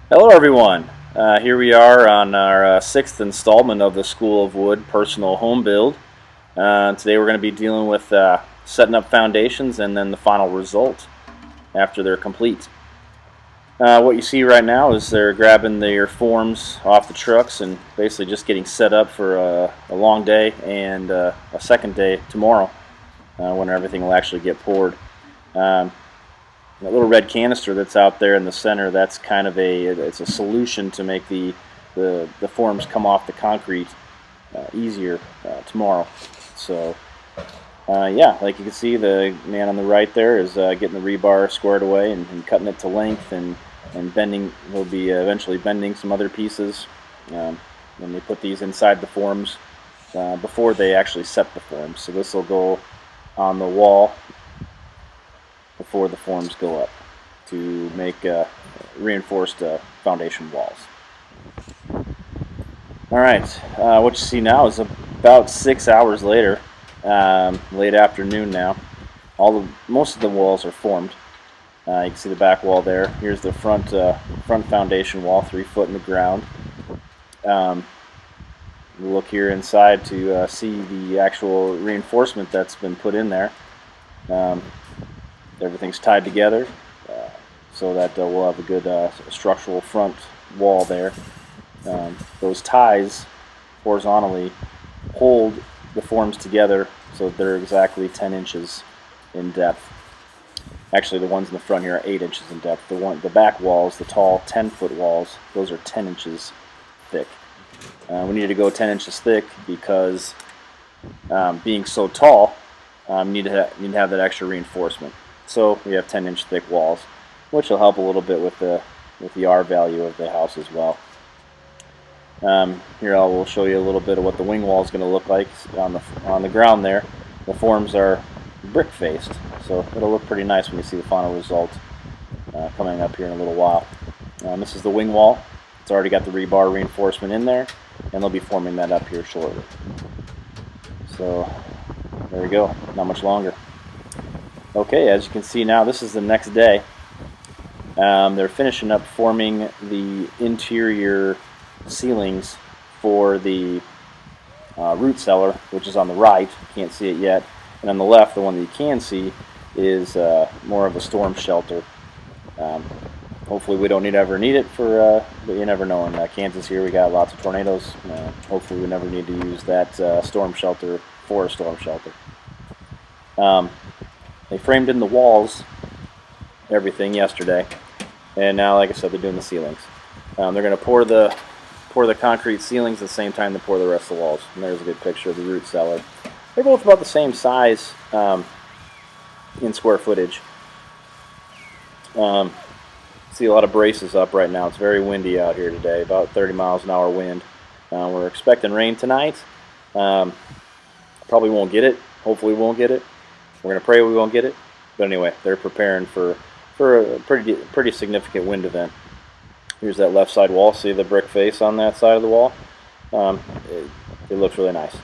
Hello, everyone. Here we are on our sixth installment of the School of Wood personal home build. Today we're going to be dealing with setting up foundations and then the final result after they're complete. What you see right now is they're grabbing their forms off the trucks and basically just getting set up for a long day and a second day tomorrow when everything will actually get poured. Um, that little red canister that's out there in the center, that's kind of it's a solution to make the forms come off the concrete easier tomorrow. So yeah, like you can see, the man on the right there is getting the rebar squared away and cutting it to length and bending. He'll be eventually bending some other pieces when they put these inside the forms before they actually set the forms. So this will go on the wall before the forms go up to make reinforced foundation walls. Alright, what you see now is about 6 hours later, late afternoon now. Most of the walls are formed. You can see the back wall there. Here's the front foundation wall, 3 foot in the ground. We'll look here inside to see the actual reinforcement that's been put in there. Everything's tied together so that we'll have a good structural front wall there. Those ties horizontally hold the forms together so that they're exactly 10 inches in depth. Actually, the ones in the front here are 8 inches in depth. The back walls, the tall 10-foot walls, those are 10 inches thick. We needed to go 10 inches thick because being so tall, you need to have that extra reinforcement. So we have 10-inch thick walls, which will help a little bit with the R value of the house as well. Here I will show you a little bit of what the wing wall is going to look like on the ground there. The forms are brick faced, so it'll look pretty nice when you see the final result coming up here in a little while. This is the wing wall. It's already got the rebar reinforcement in there, and they'll be forming that up here shortly. So there we go, not much longer. Okay, as you can see now, this is the next day. They're finishing up forming the interior ceilings for the root cellar, which is on the right. You can't see it yet. And on the left, the one that you can see, is more of a storm shelter. Hopefully we don't ever need it but you never know. In Kansas here, we got lots of tornadoes. Hopefully we never need to use that storm shelter for a storm shelter. They framed in the walls, everything yesterday, and now, like I said, they're doing the ceilings. They're going to pour the concrete ceilings at the same time they pour the rest of the walls. And there's a good picture of the root cellar. They're both about the same size in square footage. See a lot of braces up right now. It's very windy out here today, about 30 miles an hour wind. We're expecting rain tonight. Probably won't get it. Hopefully we won't get it. We're going to pray we won't get it. But anyway, they're preparing for a pretty significant wind event. Here's that left side wall. See the brick face on that side of the wall? It looks really nice.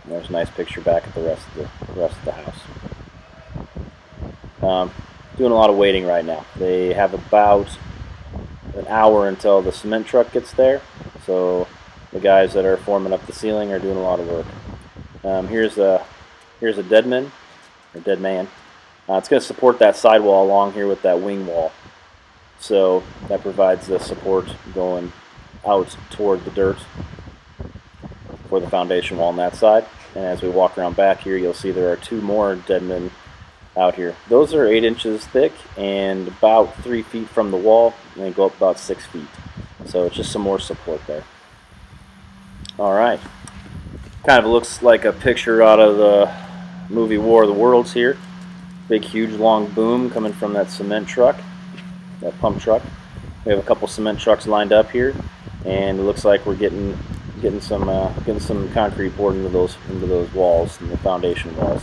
There's a nice picture back at the rest of the house. Doing a lot of waiting right now. They have about an hour until the cement truck gets there. So the guys that are forming up the ceiling are doing a lot of work. Here's a dead man. It's going to support that sidewall along here with that wing wall. So that provides the support going out toward the dirt for the foundation wall on that side. And as we walk around back here, you'll see there are 2 more dead men out here. Those are 8 inches thick and about 3 feet from the wall, and they go up about 6 feet. So it's just some more support there. Alright. Kind of looks like a picture out of the movie War of the Worlds here. Big, huge, long boom coming from that cement truck, that pump truck. We have a couple cement trucks lined up here, and it looks like we're getting some concrete poured into those walls, and the foundation walls.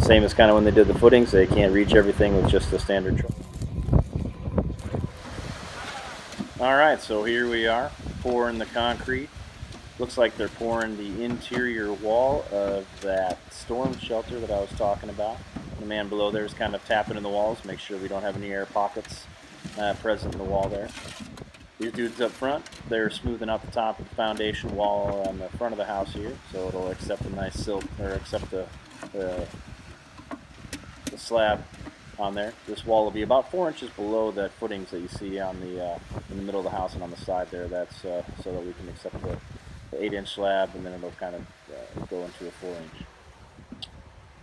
Same as kind of when they did the footings. They can't reach everything with just the standard truck. Alright, so here we are pouring the concrete. Looks like they're pouring the interior wall of that storm shelter that I was talking about. The man below there is kind of tapping in the walls, make sure we don't have any air pockets present in the wall there. These dudes up front, they're smoothing out the top of the foundation wall on the front of the house here, so it'll accept a nice silt, or accept the slab on there. This wall will be about 4 inches below the footings that you see on the in the middle of the house and on the side there. That's so that we can accept the 8-inch slab, and then it'll kind of go into a 4-inch.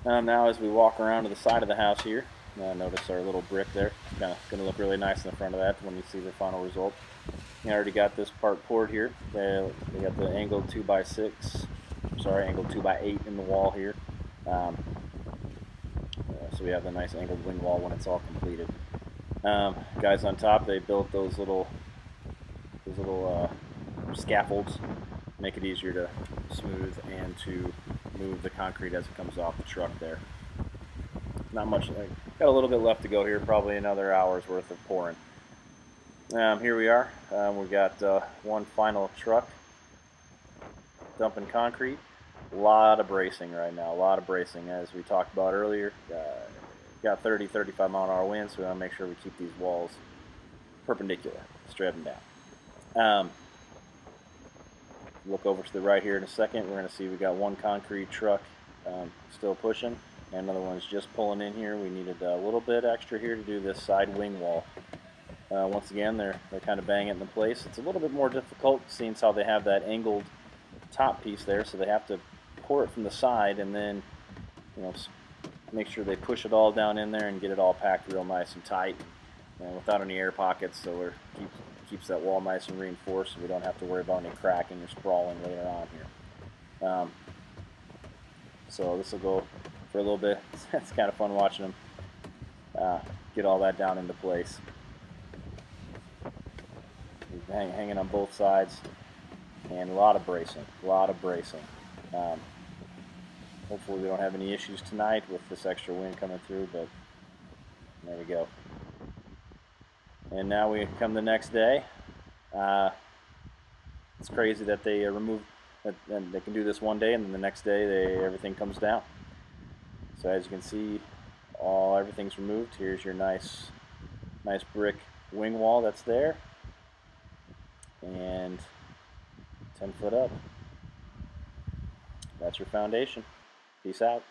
Now as we walk around to the side of the house here, notice our little brick there. Kind of going to look really nice in the front of that when you see the final result. You already got this part poured here. We got the angled 2x6, angled 2x8 in the wall here. So we have the nice angled wing wall when it's all completed. Guys on top, they built those little scaffolds, make it easier to smooth and to move the concrete as it comes off the truck there. Not much, got a little bit left to go here, probably another hour's worth of pouring. Here we are, we got one final truck dumping concrete. A lot of bracing right now, a lot of bracing as we talked about earlier. Got 30-35 mile-an-hour winds, so we want to make sure we keep these walls perpendicular, straight them down. Look over to the right here in a second. We're going to see we got one concrete truck still pushing, and another one's just pulling in here. We needed a little bit extra here to do this side wing wall. Once again, they're kind of banging it into place. It's a little bit more difficult, seeing how they have that angled top piece there, so they have to pour it from the side and then, make sure they push it all down in there and get it all packed real nice and tight, and without any air pockets, so it keeps that wall nice and reinforced, so we don't have to worry about any cracking or sprawling later on here. So this will go for a little bit. It's kind of fun watching them get all that down into place. Hanging on both sides, and a lot of bracing, hopefully we don't have any issues tonight with this extra wind coming through, but there we go. And now we come the next day. It's crazy that they remove, and they can do this one day, and then the next day everything comes down. So as you can see, everything's removed. Here's your nice brick wing wall that's there, and 10 foot up. That's your foundation. Peace out.